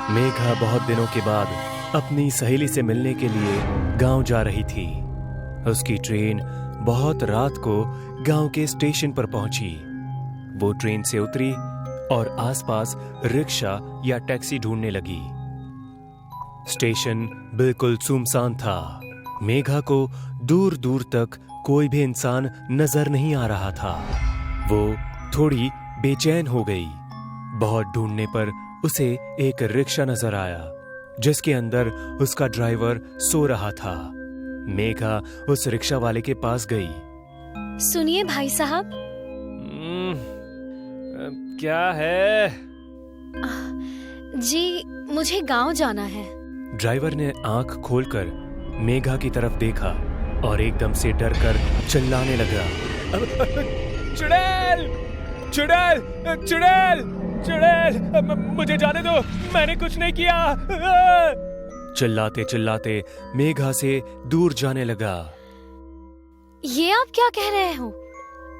मेघा बहुत दिनों के बाद अपनी सहेली से मिलने के लिए गांव जा रही थी। उसकी ट्रेन बहुत रात को गांव के स्टेशन पर पहुंची। वो ट्रेन से उतरी और आसपास रिक्शा या टैक्सी ढूंढने लगी। स्टेशन बिल्कुल सुनसान था। मेघा को दूर दूर तक कोई भी इंसान नजर नहीं आ रहा था। वो थोड़ी बेचैन हो गई। बहुत ढूंढने पर उसे एक रिक्शा नजर आया जिसके अंदर उसका ड्राइवर सो रहा था। मेघा उस रिक्शा वाले के पास गई। सुनिए भाई साहब। क्या है? जी मुझे गांव जाना है। ड्राइवर ने आंख खोलकर मेघा की तरफ देखा और एकदम से डरकर चिल्लाने लगा। चुड़ैल! चुड़ैल! चुड़ैल! चुड़ैल! मुझे जाने दो, मैंने कुछ नहीं किया। चिल्लाते चिल्लाते मेघा से दूर जाने लगा। ये आप क्या कह रहे हो?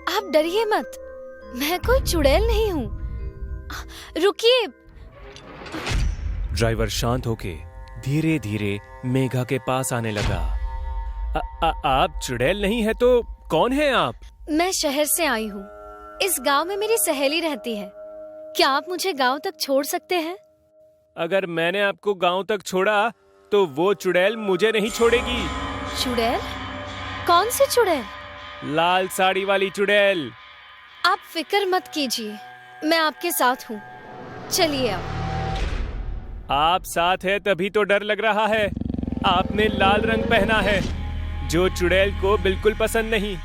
आप डरिए मत, मैं कोई चुड़ैल नहीं हूँ। रुकिए। ड्राइवर शांत होके धीरे धीरे मेघा के पास आने लगा। आप चुड़ैल नहीं है तो कौन है आप? मैं शहर से आई हूँ। इस गांव में मेरी सहेली रहती है। क्या आप मुझे गांव तक छोड़ सकते हैं? अगर मैंने आपको गांव तक छोड़ा तो वो चुड़ैल मुझे नहीं छोड़ेगी। चुड़ैल? कौन सी चुड़ैल? लाल साड़ी वाली चुड़ैल। आप फिक्र मत कीजिए, मैं आपके साथ हूँ। चलिए आप साथ है तभी तो डर लग रहा है। आपने लाल रंग पहना है जो चुड़ैल को बिल्कुल पसंद नहीं।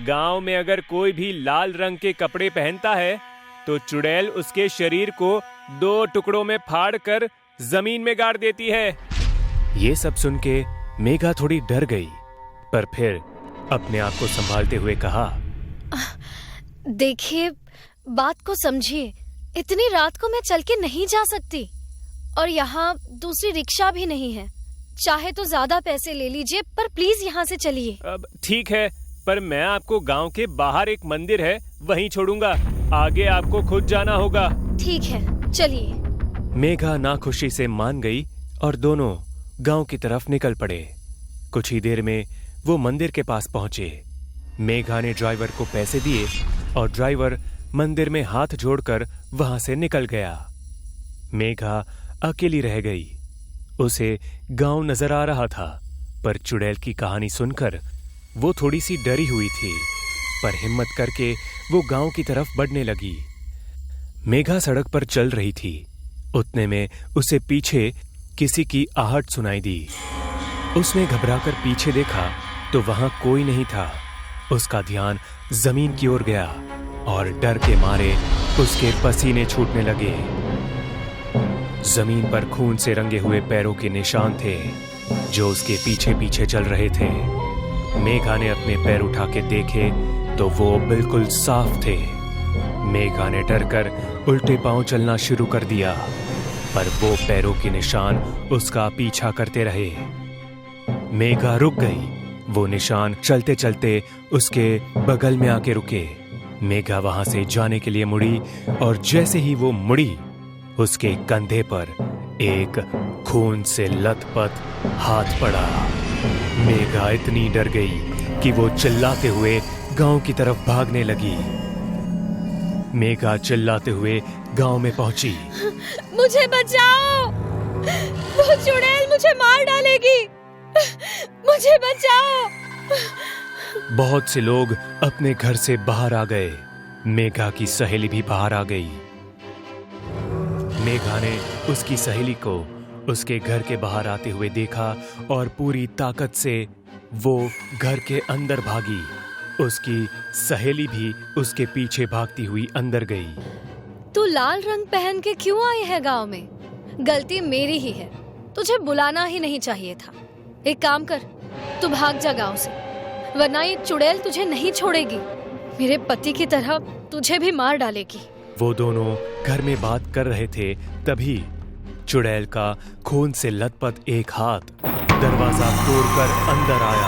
गांव में अगर कोई भी लाल रंग के कपड़े पहनता है तो चुड़ैल उसके शरीर को 2 टुकड़ों में फाड़ कर जमीन में गाड़ देती है। ये सब सुन के मेघा थोड़ी डर गई, पर फिर अपने आप को संभालते हुए कहा, देखिए बात को समझिए। इतनी रात को मैं चल के नहीं जा सकती और यहाँ दूसरी रिक्शा भी नहीं है। चाहे तो ज्यादा पैसे ले लीजिए, पर प्लीज यहाँ से चलिए। अब ठीक है, पर मैं आपको गांव के बाहर एक मंदिर है वहीं छोड़ूंगा। आगे आपको खुद जाना होगा। ठीक है, चलिए। मेघा नाखुशी से मान गई और दोनों गांव की तरफ निकल पड़े। कुछ ही देर में वो मंदिर के पास पहुंचे। मेघा ने ड्राइवर को पैसे दिए और ड्राइवर मंदिर में हाथ जोड़कर वहां से निकल गया। मेघा अकेली रह गई। उसे गांव नजर आ रहा था, पर चुड़ैल की कहानी सुनकर वो थोड़ी सी डरी हुई थी, पर हिम्मत करके वो गांव की तरफ बढ़ने लगी। मेघा सड़क पर चल रही थी। उतने में उसे पीछे किसी की आहट सुनाई दी। उसने घबराकर पीछे देखा तो वहां कोई नहीं था। उसका ध्यान जमीन की ओर गया और डर के मारे उसके पसीने छूटने लगे। जमीन पर खून से रंगे हुए पैरों के निशान थे जो उसके पीछे पीछे चल रहे थे। मेघा ने अपने पैर उठा के देखे तो वो बिल्कुल साफ थे। मेघा ने डरकर उल्टे पांव चलना शुरू कर दिया, पर वो पैरों के निशान उसका पीछा करते रहे। मेघा रुक गई। वो निशान चलते चलते उसके बगल में आके रुके। मेघा वहां से जाने के लिए मुड़ी और जैसे ही वो मुड़ी, उसके कंधे पर एक खून से लथपथ हाथ पड़ा। मेघा इतनी डर गई कि वो चिल्लाते हुए गांव की तरफ भागने लगी। मेघा चिल्लाते हुए गांव में पहुंची। मुझे बचाओ, वो चुड़ैल मुझे मार डालेगी। मुझे बचाओ। बहुत से लोग अपने घर से बाहर आ गए। मेघा की सहेली भी बाहर आ गई। मेघा ने उसकी सहेली को उसके घर के बाहर आते हुए देखा और पूरी ताकत से वो घर के अंदर भागी। उसकी सहेली भी उसके पीछे भागती हुई अंदर गई। तू लाल रंग पहन के क्यों आई है गांव में? गलती मेरी ही है, तुझे बुलाना ही नहीं चाहिए था। एक काम कर, तू भाग जा गांव से, वरना ये चुड़ैल तुझे नहीं छोड़ेगी। मेरे पति की तरह तुझे भी मार डालेगी। वो दोनों घर में बात कर रहे थे, तभी चुड़ैल का खून से लथपथ एक हाथ दरवाजा तोड़कर अंदर आया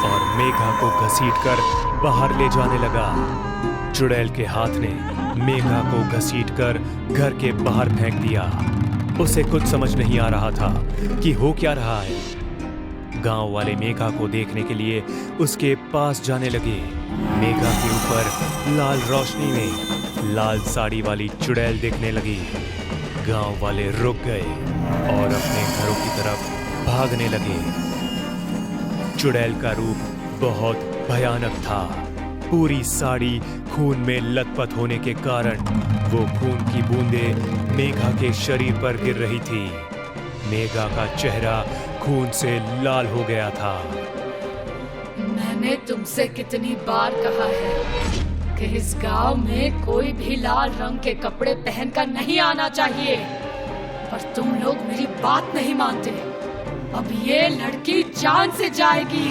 और मेघा को घसीटकर बाहर ले जाने लगा। चुड़ैल के हाथ ने मेघा को घसीटकर घर के बाहर फेंक दिया। उसे कुछ समझ नहीं आ रहा था कि हो क्या रहा है। गांव वाले मेघा को देखने के लिए उसके पास जाने लगे। मेघा के ऊपर लाल रोशनी में लाल साड़ी वाली चुड़ैल दिखने लगी। गांव वाले रुक गए और अपने घरों की तरफ भागने लगे। चुड़ैल का रूप बहुत भयानक था। पूरी साड़ी खून में लथपथ होने के कारण वो खून की बूंदें मेघा के शरीर पर गिर रही थी। मेघा का चेहरा खून से लाल हो गया था। मैंने तुमसे कितनी बार कहा है कि इस गांव में कोई भी लाल रंग के कपड़े पहनकर नहीं आना चाहिए, पर तुम लोग मेरी बात नहीं मानते। अब ये लड़की जान से जाएगी।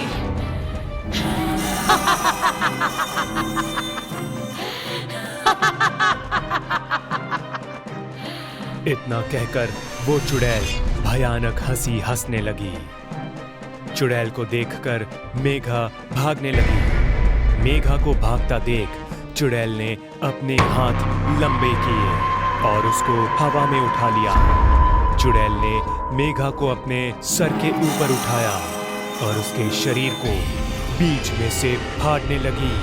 इतना कहकर वो चुड़ैल भयानक हंसी हंसने लगी। चुड़ैल को देखकर मेघा भागने लगी। मेघा को भागता देख चुड़ैल ने अपने हाथ लंबे किए और उसको हवा में उठा लिया। चुड़ैल ने मेघा को अपने सर के ऊपर उठाया और उसके शरीर को बीच में से फाड़ने लगी।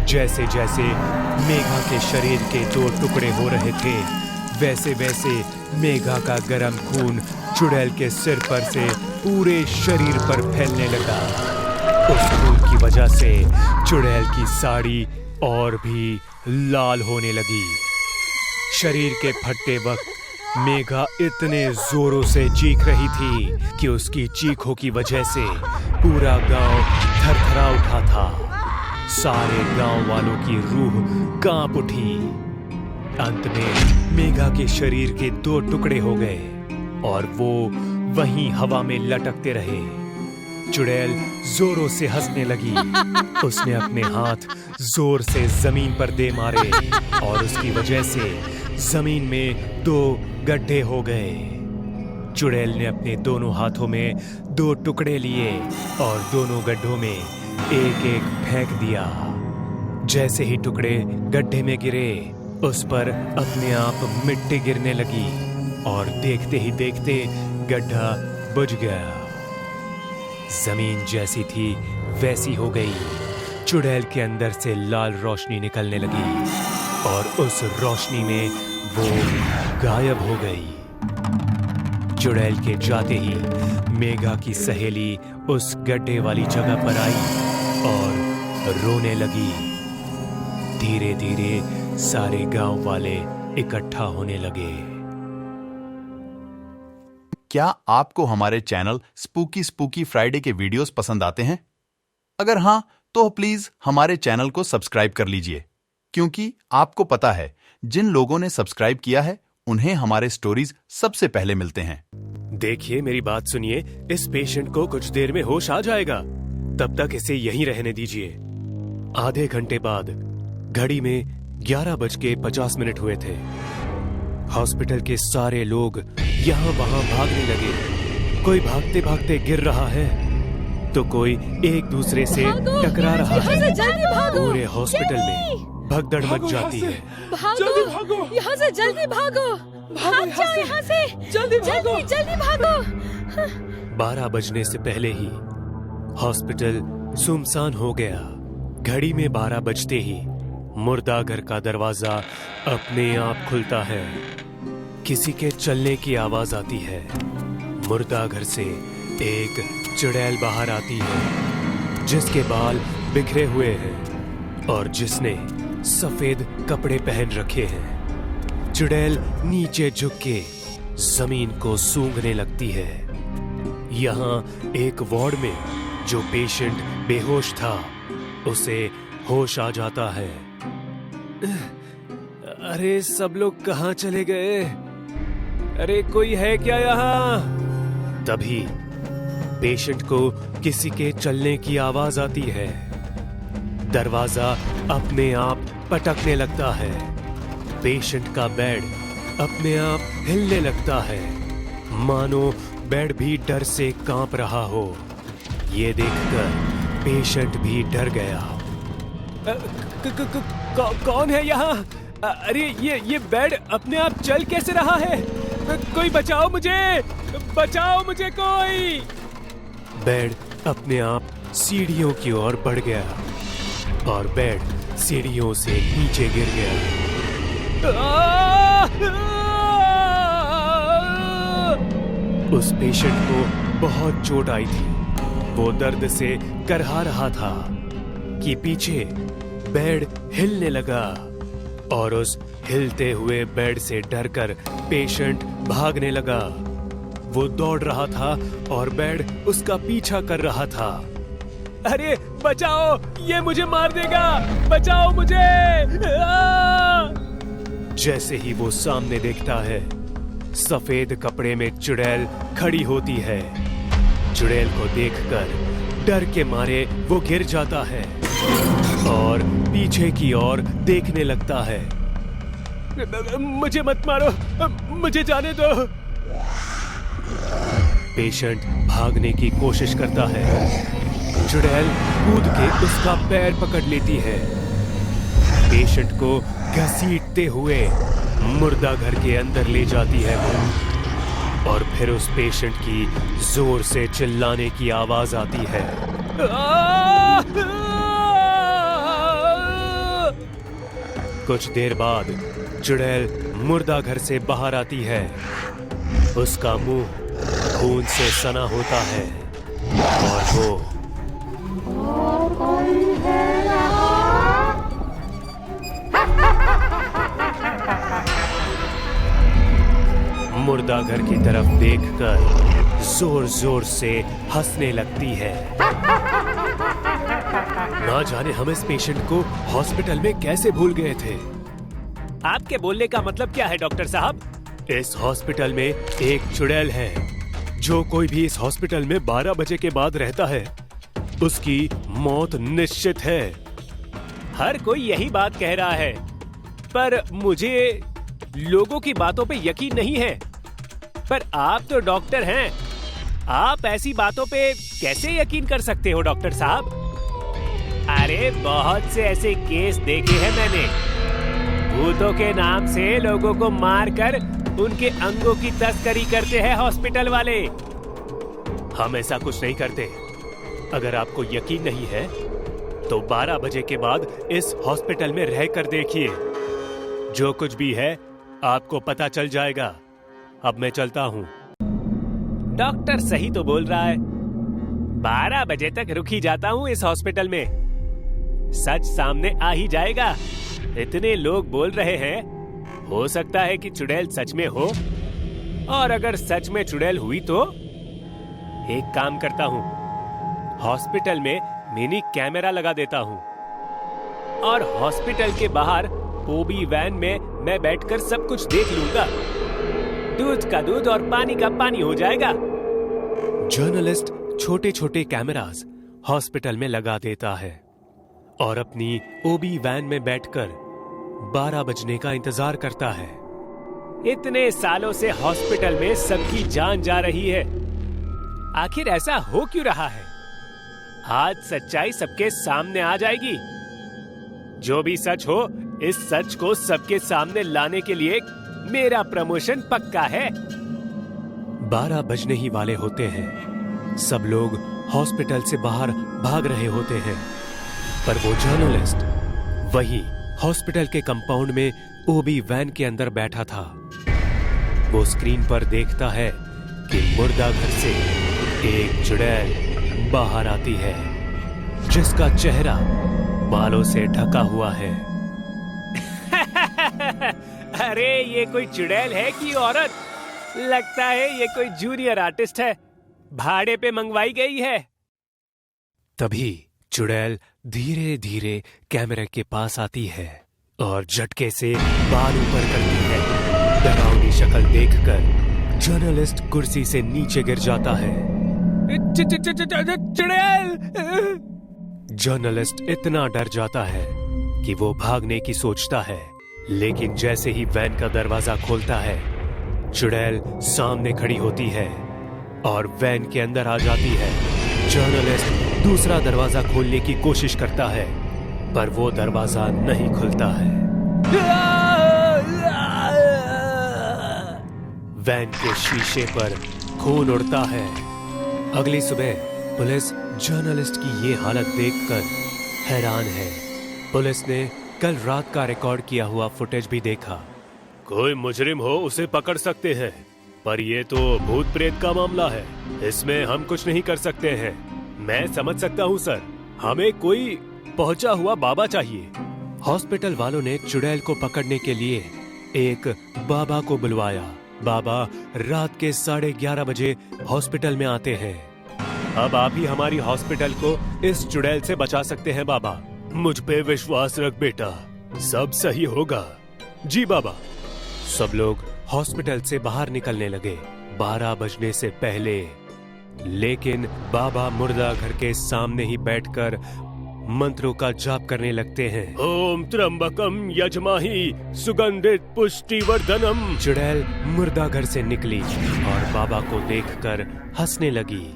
जैसे जैसे मेघा के शरीर के 2 टुकड़े हो रहे थे, वैसे वैसे मेघा का गर्म खून चुड़ैल के सिर पर से पूरे शरीर पर फैलने लगा। उस खून की वजह से चुड़ैल की साड़ी और भी लाल होने लगी। शरीर के फटते वक्त मेघा इतने जोरों से चीख रही थी कि उसकी चीखों की वजह से पूरा गांव थरथरा उठा था। सारे गांव वालों की रूह कांप उठी। अंत में मेघा के शरीर के 2 टुकड़े हो गए और वो वहीं हवा में लटकते रहे। चुड़ैल जोरों से हंसने लगी। उसने अपने हाथ जोर से जमीन पर दे मारे और उसकी वजह से जमीन में 2 गड्ढे हो गए। चुड़ैल ने अपने दोनों हाथों में 2 टुकड़े लिए और दोनों गड्ढों में एक एक फेंक दिया। जैसे ही टुकड़े गड्ढे में गिरे, उस पर अपने आप मिट्टी गिरने लगी और देखते ही देखते गड्ढा बुझ गया। जमीन जैसी थी वैसी हो गई। चुड़ैल के अंदर से लाल रोशनी निकलने लगी और उस रोशनी में वो गायब हो गई। चुड़ैल के जाते ही मेघा की सहेली उस गड्ढे वाली जगह पर आई और रोने लगी। धीरे धीरे सारे गांव वाले इकट्ठा होने लगे। क्या आपको हमारे चैनल स्पूकी स्पूकी फ्राइडे के वीडियोस पसंद आते हैं? अगर हां, तो प्लीज हमारे चैनल को सब्सक्राइब कर लीजिए, क्योंकि आपको पता है जिन लोगों ने सब्सक्राइब किया है उन्हें हमारे स्टोरीज सबसे पहले मिलते हैं। देखिए, मेरी बात सुनिए। इस पेशेंट को कुछ देर में होश आ जाएगा, तब तक इसे यहीं रहने दीजिए। आधे घंटे बाद घड़ी में 11:50 हुए थे। हॉस्पिटल के सारे लोग यहाँ वहाँ भागने लगे। कोई भागते भागते गिर रहा है तो कोई एक दूसरे से टकरा रहा है। पूरे हॉस्पिटल में भगदड़ मच जाती है। भागो, यहाँ से जल्दी भागो, भाग जाओ यहाँ से, जल्दी भागो। 12 बजने से पहले ही हॉस्पिटल सुनसान हो गया। घड़ी में 12 बजते ही मुर्दा घर का दरवाजा अपने आप खुलता है। किसी के चलने की आवाज आती है। मुर्दा घर से एक चुड़ैल बाहर आती है, जिसके बाल बिखरे हुए हैं और जिसने सफेद कपड़े पहन रखे हैं। चुड़ैल नीचे झुक के जमीन को सूंघने लगती है। यहाँ एक वार्ड में जो पेशेंट बेहोश था, उसे होश आ जाता है। अरे सब लोग कहाँ चले गए? अरे कोई है क्या यहाँ? तभी पेशेंट को किसी के चलने की आवाज आती है। दरवाजा अपने आप पटकने लगता है। पेशेंट का बेड अपने आप हिलने लगता है, मानो बेड भी डर से कांप रहा हो। ये देखकर पेशेंट भी डर गया। कौन है यहाँ? अरे ये बेड अपने आप चल कैसे रहा है? कोई बचाओ मुझे कोई। बेड अपने आप सीढ़ियों की ओर बढ़ गया और बेड सीढ़ियों से नीचे गिर गया। उस पेशेंट को बहुत चोट आई थी। वो दर्द से करहा रहा था कि पीछे बेड हिलने लगा और उस हिलते हुए बेड से डरकर पेशेंट भागने लगा। वो दौड़ रहा था और बेड उसका पीछा कर रहा था। अरे बचाओ, ये मुझे मार देगा, बचाओ मुझे। जैसे ही वो सामने देखता है, सफेद कपड़े में चुड़ैल खड़ी होती है। चुड़ैल को देखकर डर के मारे वो गिर जाता है और पीछे की ओर देखने लगता है। मुझे मत मारो, मुझे जाने दो। पेशेंट भागने की कोशिश करता है। चुड़ैल कूद के उसका पैर पकड़ लेती है। पेशेंट को घसीटते हुए मुर्दा घर के अंदर ले जाती है वो, और फिर उस पेशेंट की जोर से चिल्लाने की आवाज आती है। कुछ देर बाद चुड़ैल मुर्दा घर से बाहर आती है। उसका मुंह खून से सना होता है और वो मुर्दा घर की तरफ देखकर जोर जोर से हंसने लगती है। ना जाने हम इस पेशेंट को हॉस्पिटल में कैसे भूल गए थे। आपके बोलने का मतलब क्या है डॉक्टर साहब? इस हॉस्पिटल में एक चुड़ैल है। जो कोई भी इस हॉस्पिटल में 12 बजे के बाद रहता है, उसकी मौत निश्चित है। हर कोई यही बात कह रहा है, पर मुझे लोगों की बातों पे यकीन नहीं है। पर आप तो डॉक्टर हैं, आप ऐसी बातों पे कैसे यकीन कर सकते हो डॉक्टर साहब? अरे बहुत से ऐसे केस देखे हैं मैंने। भूतों के नाम से लोगों को मारकर उनके अंगों की तस्करी करते हैं हॉस्पिटल वाले। हम ऐसा कुछ नहीं करते। अगर आपको यकीन नहीं है तो 12 बजे के बाद इस हॉस्पिटल में रहकर देखिए। जो कुछ भी है आपको पता चल जाएगा। अब मैं चलता हूँ। डॉक्टर सही तो बोल रहा है। 12 बजे तक रुक ही जाता हूँ इस हॉस्पिटल में। सच सामने आ ही जाएगा। इतने लोग बोल रहे हैं, हो सकता है कि चुड़ैल सच में हो। और अगर सच में चुड़ैल हुई तो एक काम करता हूँ, हॉस्पिटल में मिनी कैमरा लगा देता हूँ और हॉस्पिटल के बाहर ओबी वैन में मैं बैठकर सब कुछ देख लूंगा। दूध का दूध और पानी का पानी हो जाएगा। जर्नलिस्ट छोटे छोटे कैमरास हॉस्पिटल में लगा देता है और अपनी ओबी वैन में बैठकर 12 बजने का इंतजार करता है। इतने सालों से हॉस्पिटल में सबकी जान जा रही है। आखिर ऐसा हो क्यों रहा है? आज सच्चाई सबके सामने आ जाएगी। जो भी सच हो, इस सच को सबके सामने लाने के लिए मेरा प्रमोशन पक्का है। 12 बजने ही वाले होते हैं। सब लोग हॉस्पिटल से बाहर भाग रहे होते हैं, पर वो जर्नलिस्ट वही हॉस्पिटल के कंपाउंड में ओबी वैन के अंदर बैठा था। वो स्क्रीन पर देखता है कि मुर्दा घर से एक चुड़ैल बाहर आती है, जिसका चेहरा बालों से ढका हुआ है। अरे ये कोई चुड़ैल है कि औरत? लगता है ये कोई जूनियर आर्टिस्ट है, भाड़े पे मंगवाई गई है। तभी चुड़ैल धीरे धीरे कैमरे के पास आती है और झटके से बाल ऊपर करती है। डरावनी शक्ल देखकर जर्नलिस्ट कुर्सी से नीचे गिर जाता है। चुड़ैल! जर्नलिस्ट इतना डर जाता है कि वो भागने की सोचता है, लेकिन जैसे ही वैन का दरवाजा खोलता है, चुड़ैल सामने खड़ी होती है और वैन के अंदर आ जाती है। जर्नलिस्ट दूसरा दरवाजा खोलने की कोशिश करता है, पर वो दरवाजा नहीं खुलता है। वैन के शीशे पर खून उड़ता है। अगली सुबह पुलिस जर्नलिस्ट की ये हालत देखकर हैरान है। पुलिस ने कल रात का रिकॉर्ड किया हुआ फुटेज भी देखा। कोई मुजरिम हो उसे पकड़ सकते हैं, पर ये तो भूत प्रेत का मामला है, इसमें हम कुछ नहीं कर सकते हैं। मैं समझ सकता हूँ सर, हमें कोई पहुंचा हुआ बाबा चाहिए। हॉस्पिटल वालों ने चुड़ैल को पकड़ने के लिए एक बाबा को बुलवाया। बाबा रात के 11:30 बजे हॉस्पिटल में आते हैं। अब आप ही हमारी हॉस्पिटल को इस चुड़ैल से बचा सकते हैं बाबा। मुझ पे विश्वास रख बेटा, सब सही होगा। जी बाबा। सब लोग हॉस्पिटल से बाहर निकलने लगे 12 बजने से पहले। लेकिन बाबा मुर्दा घर के सामने ही बैठकर मंत्रों का जाप करने लगते हैं। ओम त्र्यंबकम यजमाहि सुगंधित पुष्टिवर्धनम। चुड़ैल मुर्दा घर से निकली और बाबा को देखकर हंसने लगी।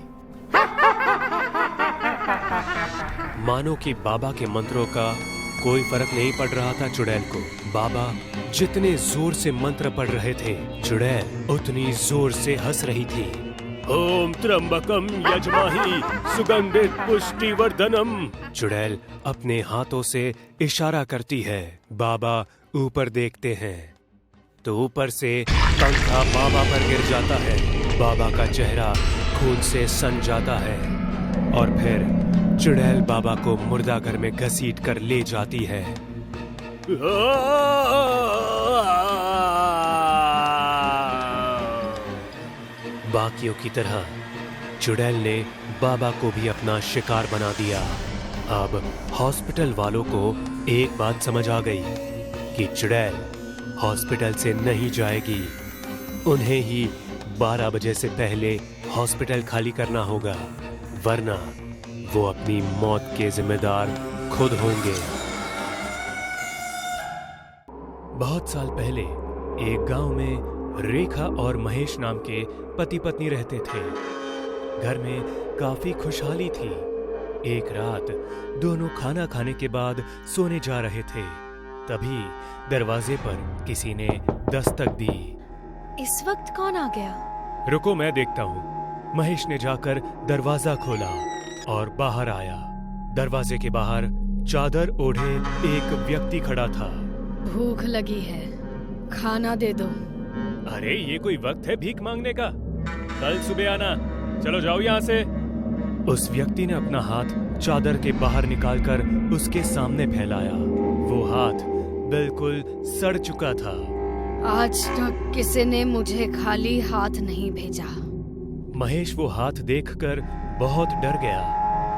मानो कि बाबा के मंत्रों का कोई फर्क नहीं पड़ रहा था चुड़ैल को। बाबा जितने जोर से मंत्र पढ़ रहे थे, चुड़ैल उतनी जोर से हंस रही थी। ओम त्र्यंबकम यजमाहि सुगंधित पुष्टिवर्धनम। चुड़ैल अपने हाथों से इशारा करती है। बाबा ऊपर देखते हैं तो ऊपर से पंखा बाबा पर गिर जाता है। बाबा का चेहरा खून से सन जाता है और फिर चुड़ैल बाबा को मुर्दा घर में घसीट कर ले जाती है। बाकियों की तरह चुड़ैल ने बाबा को भी अपना शिकार बना दिया। अब हॉस्पिटल वालों को एक बात समझ आ गई कि चुड़ैल हॉस्पिटल से नहीं जाएगी। उन्हें ही 12 बजे से पहले हॉस्पिटल खाली करना होगा, वरना वो अपनी मौत के जिम्मेदार खुद होंगे। बहुत साल पहले एक गांव में रेखा और महेश नाम के पति पत्नी रहते थे। घर में काफी खुशहाली थी। एक रात दोनों खाना खाने के बाद सोने जा रहे थे, तभी दरवाजे पर किसी ने दस्तक दी। इस वक्त कौन आ गया? रुको मैं देखता हूँ। महेश ने जाकर दरवाजा खोला और बाहर आया। दरवाजे के बाहर चादर ओढ़े एक व्यक्ति खड़ा था। भूख लगी है, खाना दे दो। अरे ये कोई वक्त है भीख मांगने का? कल सुबह आना, चलो जाओ यहाँ से। उस व्यक्ति ने अपना हाथ चादर के बाहर निकालकर उसके सामने फैलाया। वो हाथ बिल्कुल सड़ चुका था। आज तक किसी ने मुझे खाली हाथ नहीं भेजा। महेश वो हाथ देखकर बहुत डर गया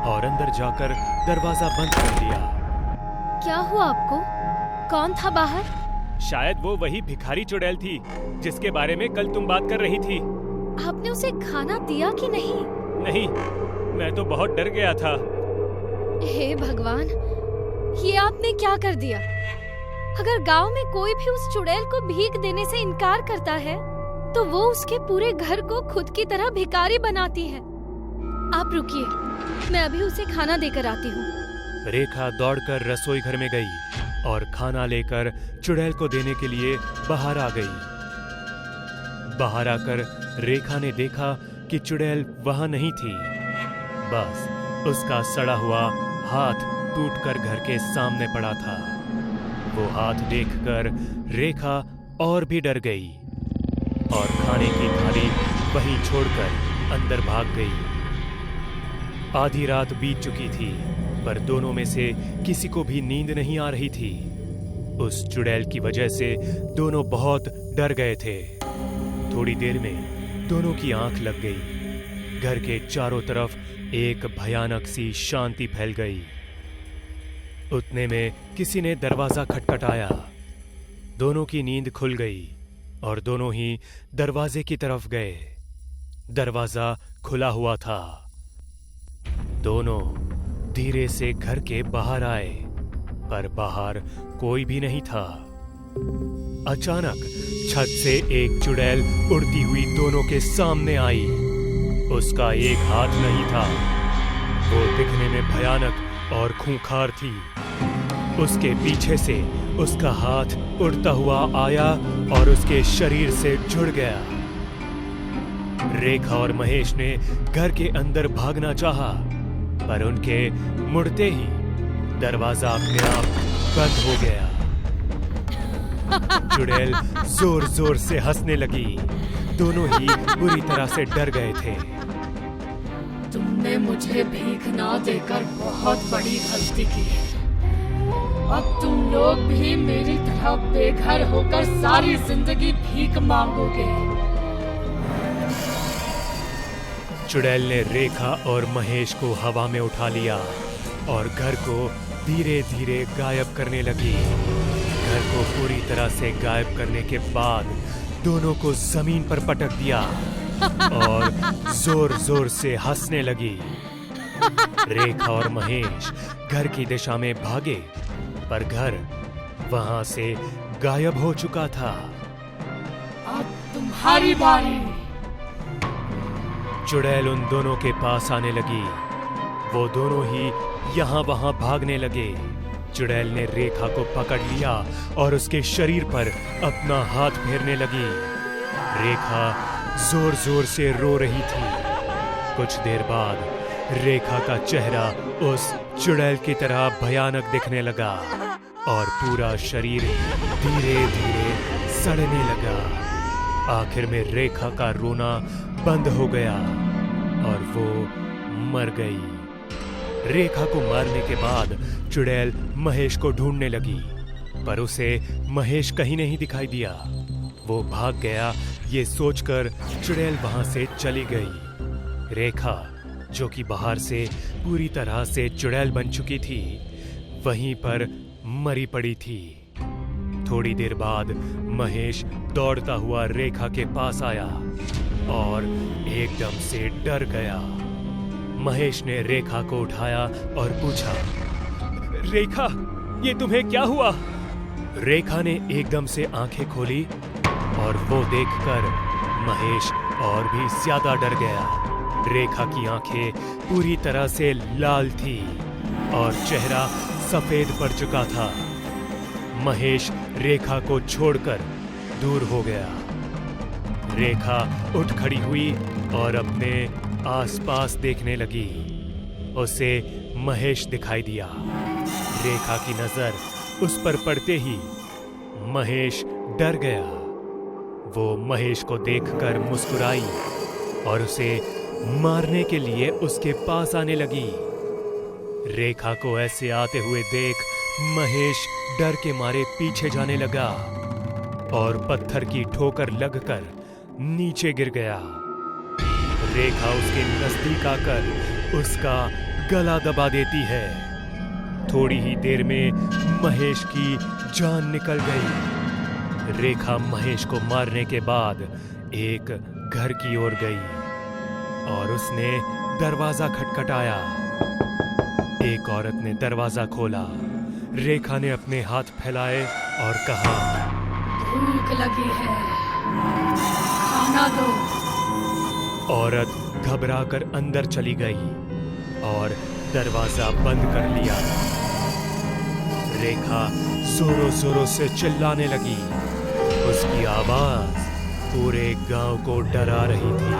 और अंदर जाकर दरवाजा बंद कर दिया। क्या हुआ आपको? कौन था बाहर? शायद वो वही भिखारी चुड़ैल थी जिसके बारे में कल तुम बात कर रही थी। आपने उसे खाना दिया कि नहीं? नहीं, मैं तो बहुत डर गया था। हे भगवान, ये आपने क्या कर दिया? अगर गांव में कोई भी उस चुड़ैल को भीख देने से इनकार करता है, तो वो उसके पूरे घर को खुद की तरह भिखारी बनाती है। आप रुकिए, मैं अभी उसे खाना देकर आती हूँ। रेखा दौड़कर रसोई घर में गई और खाना लेकर चुड़ैल को देने के लिए बाहर आ गई। बाहर आकर रेखा ने देखा कि चुड़ैल वहां नहीं थी। बस उसका सड़ा हुआ हाथ टूटकर घर के सामने पड़ा था। वो हाथ देखकर रेखा और भी डर गई और खाने की थाली वहीं छोड़कर अंदर भाग गई। आधी रात बीत चुकी थी, पर दोनों में से किसी को भी नींद नहीं आ रही थी। उस चुड़ैल की वजह से दोनों बहुत डर गए थे। थोड़ी देर में दोनों की आंख लग गई। घर के चारों तरफ एक भयानक सी शांति फैल गई। उतने में किसी ने दरवाजा खटखटाया। दोनों की नींद खुल गई और दोनों ही दरवाजे की तरफ गए। दरवाजा खुला हुआ था। दोनों धीरे से घर के बाहर आए, पर बाहर कोई भी नहीं था। अचानक छत से एक चुड़ैल उड़ती हुई दोनों के सामने आई। उसका एक हाथ नहीं था। वो दिखने में भयानक और खूंखार थी। उसके पीछे से उसका हाथ उड़ता हुआ आया और उसके शरीर से जुड़ गया। रेखा और महेश ने घर के अंदर भागना चाहा, पर उनके मुड़ते ही दरवाजा अपने आप बंद हो गया। चुड़ैल जोर जोर से हंसने लगी। दोनों ही बुरी तरह से डर गए थे। तुमने मुझे भीख ना देकर बहुत बड़ी गलती की है। अब तुम लोग भी मेरी तरह बेघर होकर सारी जिंदगी भीख मांगोगे। चुड़ैल ने रेखा और महेश को हवा में उठा लिया और घर को धीरे धीरे गायब करने लगी। घर को पूरी तरह से गायब करने के बाद दोनों को जमीन पर पटक दिया और जोर जोर से हंसने लगी। रेखा और महेश घर की दिशा में भागे, पर घर वहां से गायब हो चुका था। अब तुम्हारी बारी। चुड़ैल उन दोनों के पास आने लगी। वो दोनों ही यहाँ वहां भागने लगे। चुड़ैल ने रेखा को पकड़ लिया और उसके शरीर पर अपना हाथ फेरने लगी। रेखा जोर जोर से रो रही थी। कुछ देर बाद रेखा का चेहरा उस चुड़ैल की तरह भयानक दिखने लगा और पूरा शरीर धीरे धीरे सड़ने लगा। आखिर में रेखा का रोना बंद हो गया और वो मर गई। रेखा को मारने के बाद चुड़ैल महेश को ढूंढने लगी, पर उसे महेश कहीं नहीं दिखाई दिया। वो भाग गया ये सोचकर चुड़ैल वहां से चली गई। रेखा, जो कि बाहर से पूरी तरह से चुड़ैल बन चुकी थी, वहीं पर मरी पड़ी थी। थोड़ी देर बाद महेश दौड़ता हुआ रेखा के पास आया और एकदम से डर गया। महेश ने रेखा को उठाया और पूछा, रेखा, ये तुम्हें क्या हुआ? रेखा ने एकदम से आंखें खोली और वो देखकर महेश और भी ज्यादा डर गया। रेखा की आंखें पूरी तरह से लाल थी और चेहरा सफेद पड़ चुका था। महेश रेखा को छोड़कर दूर हो गया। रेखा उठ खड़ी हुई और अपने आसपास देखने लगी। उसे महेश दिखाई दिया। रेखा की नजर उस पर पड़ते ही महेश डर गया। वो महेश को देखकर मुस्कुराई और उसे मारने के लिए उसके पास आने लगी। रेखा को ऐसे आते हुए देख महेश डर के मारे पीछे जाने लगा और पत्थर की ठोकर लगकर नीचे गिर गया। रेखा उसके नजदीक आकर उसका गला दबा देती है। थोड़ी ही देर में महेश की जान निकल गई। रेखा महेश को मारने के बाद एक घर की ओर गई और उसने दरवाजा खटखटाया। एक औरत ने दरवाजा खोला। रेखा ने अपने हाथ फैलाए और कहा, भूख लगी है, खाना दो। औरत घबराकर अंदर चली गई और दरवाजा बंद कर लिया। रेखा जोरों जोरों से चिल्लाने लगी। उसकी आवाज पूरे गांव को डरा रही थी।